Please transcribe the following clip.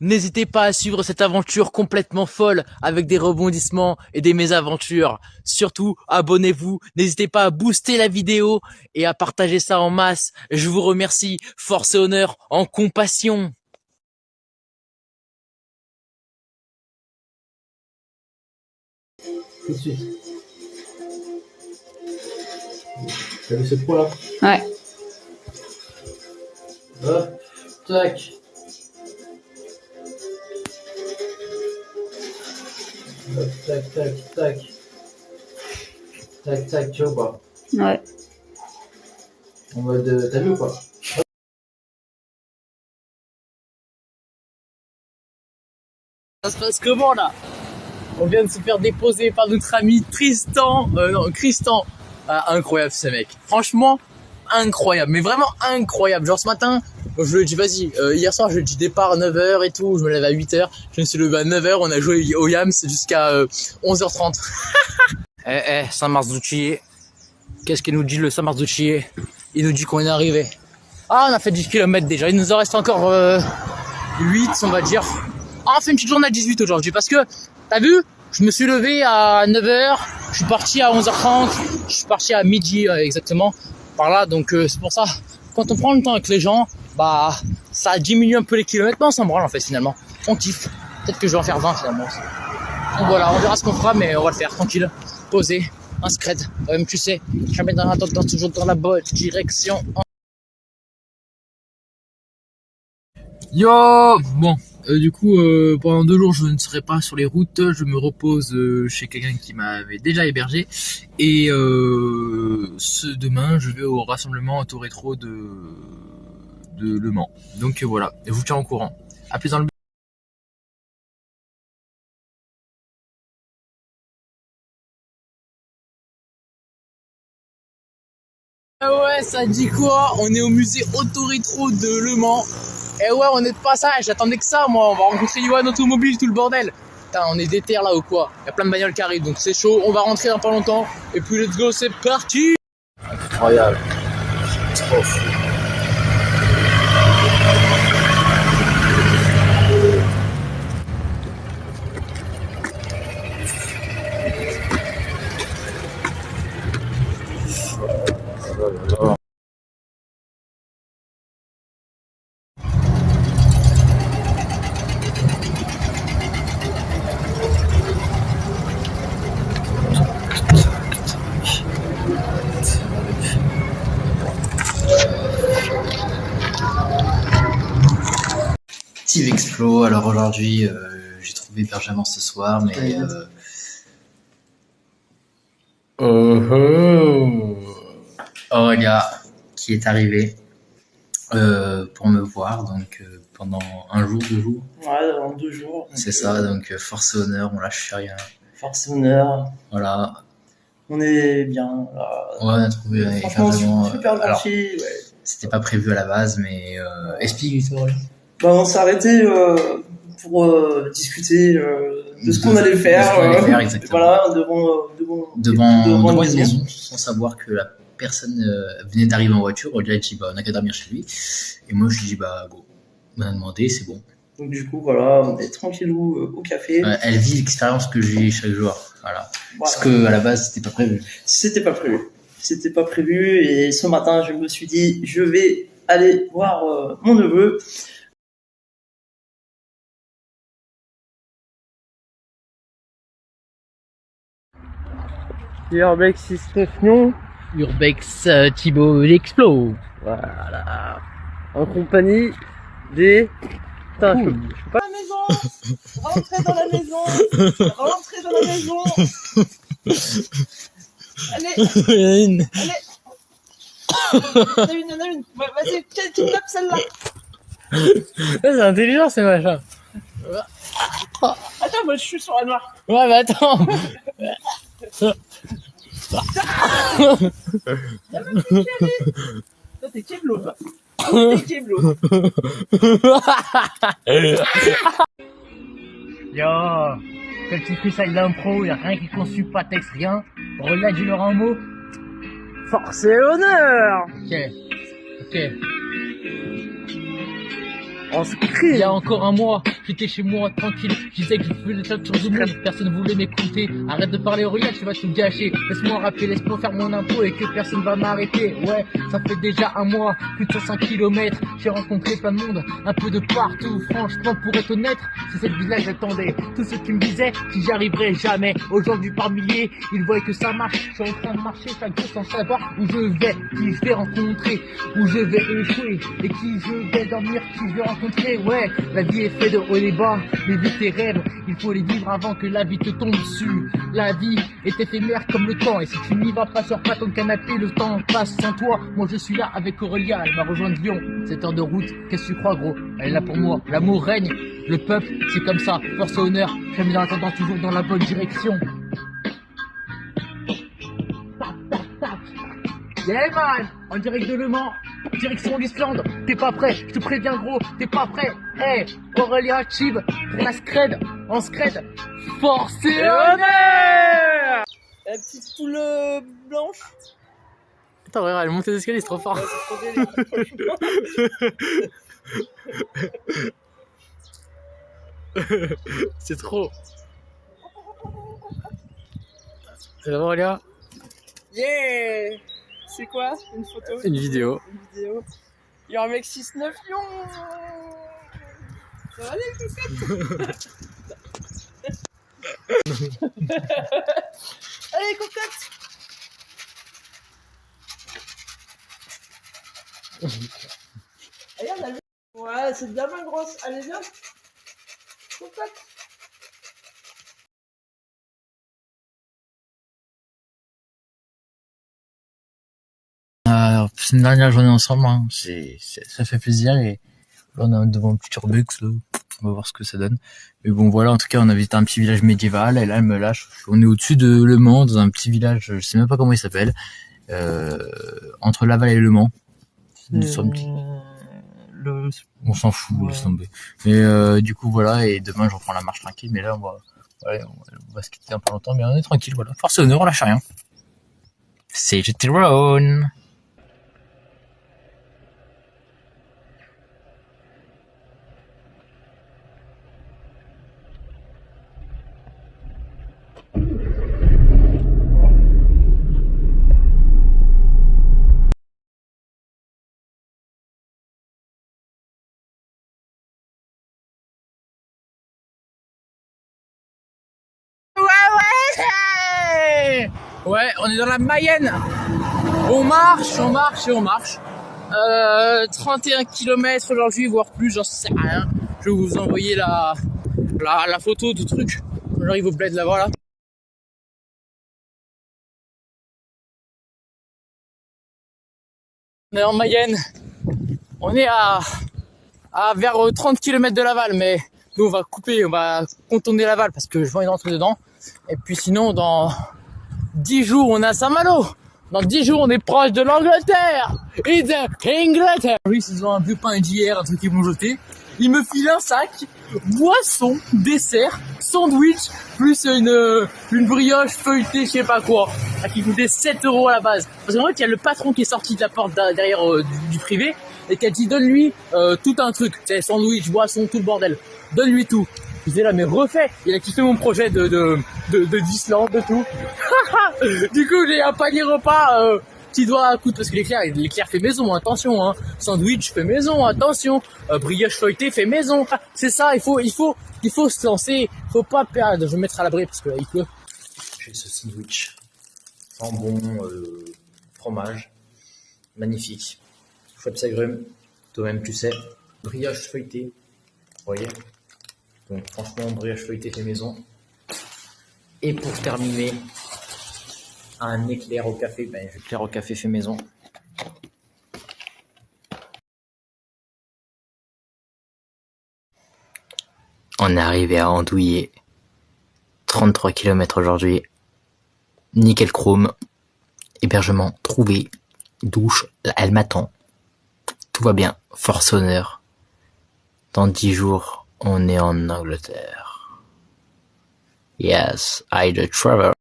N'hésitez pas à suivre cette aventure complètement folle avec des rebondissements et des mésaventures. Surtout, abonnez-vous. N'hésitez pas à booster la vidéo et à partager ça en masse. Je vous remercie. Force et honneur en compassion. Tout de suite. T'as vu ce trou là? Ouais. Hop, tac. Hop, tac, tac, tac. Tac, tac, tu vois ou pas? Ouais. En mode, t'as vu ou pas? Ça se passe comment là? On vient de se faire déposer par notre ami Tristan, non, Tristan. Ah, incroyable ce mec. Franchement, incroyable, mais vraiment incroyable. Genre ce matin, je lui ai dit vas-y, hier soir je lui ai dit départ à 9h et tout, je me lève à 8h, je me suis levé à 9h, on a joué au Yams jusqu'à 11h30. Saint-Marzouchier, qu'est-ce qu'il nous dit le Saint-Marzouchier? Il nous dit qu'on est arrivé. Ah, on a fait 10 km déjà, il nous en reste encore 8 on va dire. Ah, on fait une petite journée à 18 aujourd'hui parce que, t'as vu, je me suis levé à 9h, je suis parti à 11h30, je suis parti à midi exactement, par là, donc c'est pour ça, quand on prend le temps avec les gens, bah ça diminue un peu les kilomètres, mais on s'en branle en fait finalement, on kiffe, peut-être que je vais en faire 20 finalement. Donc voilà, on verra ce qu'on fera, mais on va le faire tranquille, posé, un scred, même tu sais, jamais dans la tête, toujours dans la bonne direction. Yo, bon, du coup, pendant 2 jours, je ne serai pas sur les routes. Je me repose chez quelqu'un qui m'avait déjà hébergé. Et demain, je vais au rassemblement auto-rétro de Le Mans. Donc voilà, je vous tiens au courant. À plus dans le... Ah ouais, ça dit quoi? On est au musée auto-rétro de Le Mans. Eh ouais, on est de passage, j'attendais que ça, moi. On va rencontrer Yohan Automobile, tout le bordel. Putain, on est déter là ou quoi? Il y a plein de bagnoles qui arrivent, donc c'est chaud. On va rentrer dans pas longtemps. Et puis let's go, c'est parti! Incroyable. Trop fou. Steve Explo, alors aujourd'hui j'ai trouvé hébergement ce soir, mais Aurélia qui est arrivée pour me voir, donc pendant un jour, 2 jours. Ouais, dans 2 jours. C'est ça, donc force et honneur, on lâche rien. Force et honneur. Voilà. On est bien. Ouais, on a trouvé un hébergement. Super Alors, gentil. Ouais. c'était pas prévu à la base, mais explique-toi. Bah, on s'est arrêté pour discuter de ce qu'on allait faire. De ce qu'on allait faire, exactement. Voilà, devant une maison, sans savoir que la personne venait d'arriver en voiture. On lui a dit, bah, on a qu'à dormir chez lui. Et moi, je lui ai dit, bah, go. On a demandé, c'est bon. Donc, du coup, voilà, on est tranquillou au café. Elle vit l'expérience que j'ai chaque jour. Voilà. Parce que, à la base, c'était pas prévu. C'était pas prévu. C'était pas prévu. Et ce matin, je me suis dit, je vais aller voir mon neveu. Urbex 6-9 non. Urbex Thibaut l'Explo. Voilà. En compagnie des... Putain, je peux pas... Rentrez dans la maison. Rentrez dans la maison. Allez. Une. Allez. Il y en a une. Vas-y, tu tapes celle-là. C'est intelligent ces machins. Attends, moi je suis sur la noire. Ouais, mais attends. Toi, t'es Keblo, toi. T'es Keblo. Yo, quel petit freestyle d'impro, y'a rien qui est conçu, pas de texte, rien. Relais, dis-leur un mot. Force et honneur. Ok. En Il screen. y a encore un mois, j'étais chez moi tranquille, je disais que je voulais le tour du monde, personne voulait m'écouter. Arrête de parler Aurélien, tu vas tout gâcher. Laisse-moi rapper, laisse-moi faire mon impôt et que personne va m'arrêter. Ouais, ça fait déjà un mois, plus de 500 kilomètres, j'ai rencontré plein de monde, un peu de partout. Franchement, pour être honnête, c'est cette vie-là que j'attendais. Tous ceux qui me disaient que j'y arriverais jamais, aujourd'hui par milliers, ils voient que ça marche. Je suis en train de marcher chaque jour sans savoir où je vais, qui je vais rencontrer, où je vais échouer et qui je vais dormir, qui je vais rencontrer. Ouais, la vie est faite de haut et bas, mais vis tes rêves, il faut les vivre avant que la vie te tombe dessus. La vie est éphémère comme le temps, et si tu n'y vas pas sur pas ton canapé, le temps passe sans toi. Moi je suis là avec Aurélia, elle m'a rejoint de Lyon, 7 heures de route, qu'est-ce que tu crois gros? Elle est là pour moi, l'amour règne, le peuple c'est comme ça, force et honneur, jamais en attendant toujours dans la bonne direction. Yeah man, en direct de Le Mans, direction l'Islande, t'es pas prêt, je te préviens gros, t'es pas prêt. Hey, Aurélia Chib, pour la scred, en scred, force et honneur. La petite poule blanche. Attends, regarde, elle monte les escaliers, c'est trop fort. Ouais, c'est trop délire, franchement. C'est trop. Ça va Aurélia? Yeah. C'est quoi? Une photo? Une vidéo. Une vidéo. Il y a un mec 6-9 Lyon. Ça va les cocottes? Allez cocotte. Allez, on a le... Ouais, c'est bien ma grosse. Allez, viens. Cocotte. C'est une dernière journée ensemble, hein. Ça fait plaisir et là on est devant un petit Urbux, là. On va voir ce que ça donne. Mais bon voilà, en tout cas on a visité un petit village médiéval et là elle me lâche. On est au-dessus de Le Mans, dans un petit village, je sais même pas comment il s'appelle, entre Laval et Le Mans. On s'en fout, Ouais. laisse tomber. Mais du coup voilà, et demain je reprends la marche tranquille, mais là on va se quitter un peu longtemps, mais on est tranquille, voilà. Force et honneur, on lâche rien. C'est GT Road. Ouais, on est dans la Mayenne. On marche et on marche. 31 km aujourd'hui, voire plus, j'en sais rien. Je vais vous envoyer la photo du truc. J'arrive au bled là-bas là. On est en Mayenne. On est à vers 30 km de Laval, mais nous on va couper, on va contourner Laval parce que je vais rentrer dedans. Et puis sinon, dans 10 jours, on est à Saint-Malo. Dans 10 jours, on est proche de l'Angleterre. Et de l'Angleterre. Oui, ils ont un vieux pain d'hier, un truc qu'ils vont jeter. Ils me filent un sac, boisson, dessert, sandwich, plus une brioche feuilletée, je sais pas quoi. Qui coûtait 7 € à la base. Parce qu'en fait, il y a le patron qui est sorti de la porte derrière du privé et qui a dit donne-lui tout un truc. C'est sandwich, boisson, tout le bordel. Donne-lui tout. Je disais là, mais refais. Il a kiffé mon projet d'Islande, de tout. Du coup, j'ai un panier repas qui doit coûter, parce que l'éclair fait maison, attention, hein. Sandwich fait maison, attention. Brioche feuilletée fait maison. C'est ça, il faut se lancer. Faut pas perdre. Je vais me mettre à l'abri parce que là, il pleut. J'ai ce sandwich. Jambon, fromage. Magnifique. Chouette agrumes. Toi-même, tu sais. Brioche feuilletée. Vous voyez? Donc, franchement, brioche feuilletée fait maison. Et pour terminer, un éclair au café. Ben, éclair au café fait maison. On est arrivé à Andouillé. 33 km aujourd'hui. Nickel chrome. Hébergement trouvé. Douche, elle m'attend. Tout va bien. Force honneur. Dans 10 jours, on est en Angleterre. Yes, I the travel.